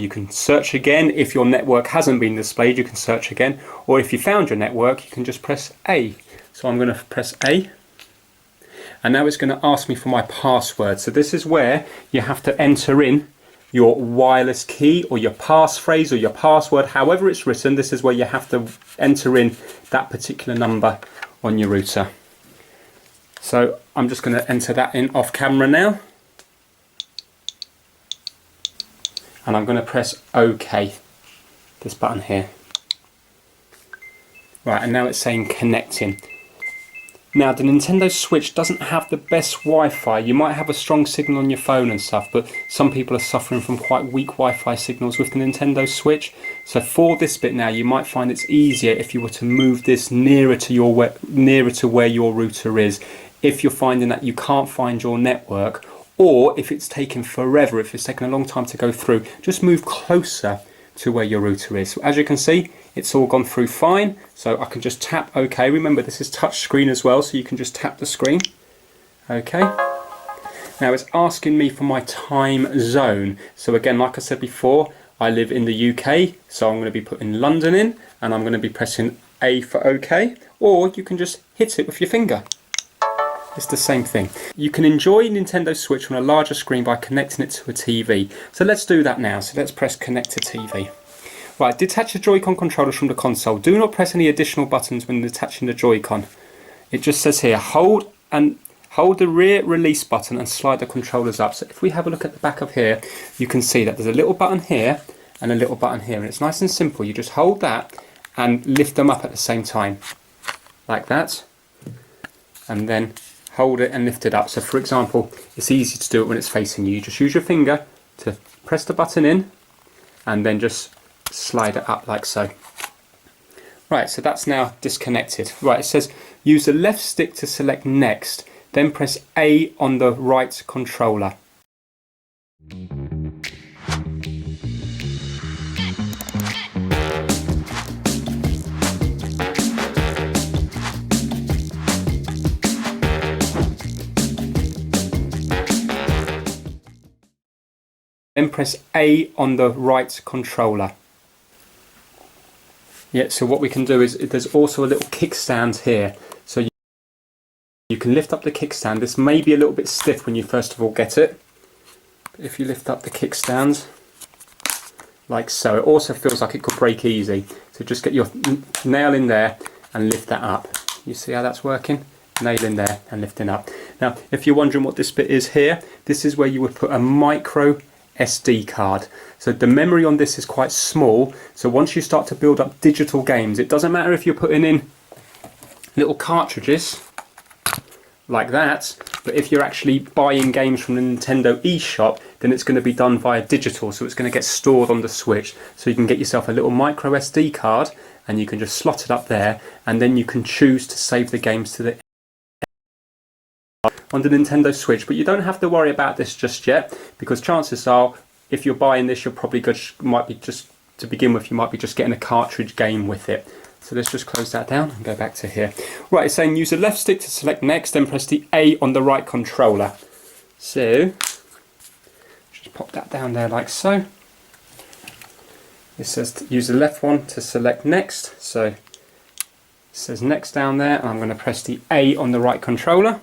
You can search again. If your network hasn't been displayed, you can search again. Or if you found your network, you can just press A. So I'm going to press A. And now it's going to ask me for my password. So this is where you have to enter in your wireless key or your passphrase or your password, however it's written. This is where you have to enter in that particular number on your router. So I'm just going to enter that in off camera now. And I'm going to press OK, this button here. Right, and now it's saying connecting. Now the Nintendo Switch doesn't have the best Wi-Fi. You might have a strong signal on your phone and stuff, but some people are suffering from quite weak Wi-Fi signals with the Nintendo Switch. So for this bit now, you might find it's easier if you were to move this nearer to where your router is. If you're finding that you can't find your network, or if it's taken forever, if it's taken a long time to go through, just move closer to where your router is. So as you can see, it's all gone through fine. So I can just tap OK. Remember, this is touch screen as well, so you can just tap the screen. OK. Now it's asking me for my time zone. So again, like I said before, I live in the UK, so I'm going to be putting London in, and I'm going to be pressing A for OK. Or you can just hit it with your finger. It's the same thing. You can enjoy Nintendo Switch on a larger screen by connecting it to a TV. So let's do that now. So let's press connect to TV. Right, detach the Joy-Con controllers from the console. Do not press any additional buttons when detaching the Joy-Con. It just says here, hold the rear release button and slide the controllers up. So if we have a look at the back of here, you can see that there's a little button here and a little button here. And it's nice and simple. You just hold that and lift them up at the same time. Like that. And then hold it and lift it up. So for example, it's easy to do it when it's facing you. You just use your finger to press the button in and then just slide it up like so. Right, so that's now disconnected. Right, it says use the left stick to select next, then press A on the right controller. Then press A on the right controller. Yeah, so what we can do is there's also a little kickstand here. So you can lift up the kickstand. This may be a little bit stiff when you first of all get it. But if you lift up the kickstand like so, it also feels like it could break easy. So just get your nail in there and lift that up. You see how that's working? Nail in there and lifting up. Now, if you're wondering what this bit is here, this is where you would put a micro SD card. So the memory on this is quite small, so once you start to build up digital games, it doesn't matter if you're putting in little cartridges like that, but if you're actually buying games from the Nintendo eShop, then it's going to be done via digital, so it's going to get stored on the Switch. So you can get yourself a little micro SD card and you can just slot it up there, and then you can choose to save the games to the on the Nintendo Switch. But you don't have to worry about this just yet, because chances are if you're buying this, you're probably might be just to begin with, you might be just getting a cartridge game with it. So let's just close that down and go back to here. Right, it's saying use the left stick to select next, then press the A on the right controller. So just pop that down there like so. It says to use the left one to select next, so it says next down there, and I'm going to press the A on the right controller.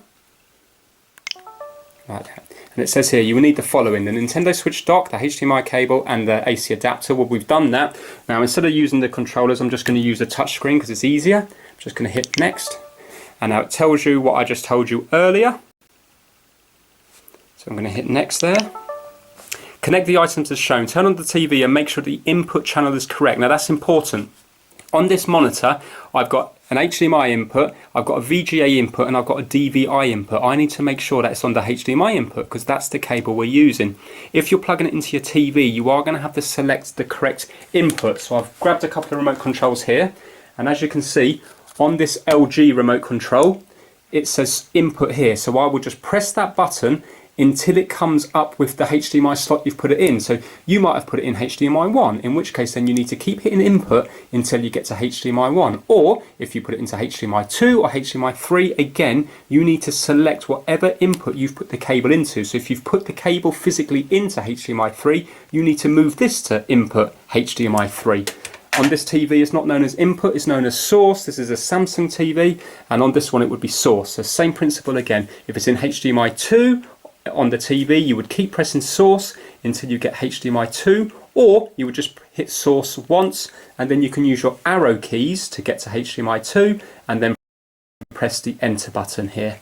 Like that. And it says here you will need the following: the Nintendo Switch dock, the HDMI cable and the AC adapter. Well, we've done that. Now instead of using the controllers, I'm just going to use the touch screen because it's easier. I'm just going to hit next, and now it tells you what I just told you earlier. So I'm going to hit next there. Connect the items as shown. Turn on the TV and make sure the input channel is correct. Now that's important. On this monitor, I've got an HDMI input, I've got a VGA input, and I've got a DVI input. I need to make sure that it's on the HDMI input because that's the cable we're using. If you're plugging it into your TV, you are going to have to select the correct input. So I've grabbed a couple of remote controls here, and as you can see, on this LG remote control, it says input here. So I will just press that button. until it comes up with the HDMI slot you've put it in. So you might have put it in HDMI 1, in which case then you need to keep hitting input until you get to HDMI 1. Or if you put it into HDMI 2 or HDMI 3, again, you need to select whatever input you've put the cable into. So if you've put the cable physically into HDMI 3, you need to move this to input HDMI 3. On this TV, it's not known as input, it's known as source. This is a Samsung TV, and on this one it would be source. So same principle again. If it's in HDMI 2 on the TV, you would keep pressing source until you get HDMI 2, or you would just hit source once, and then you can use your arrow keys to get to HDMI 2, and then press the enter button here.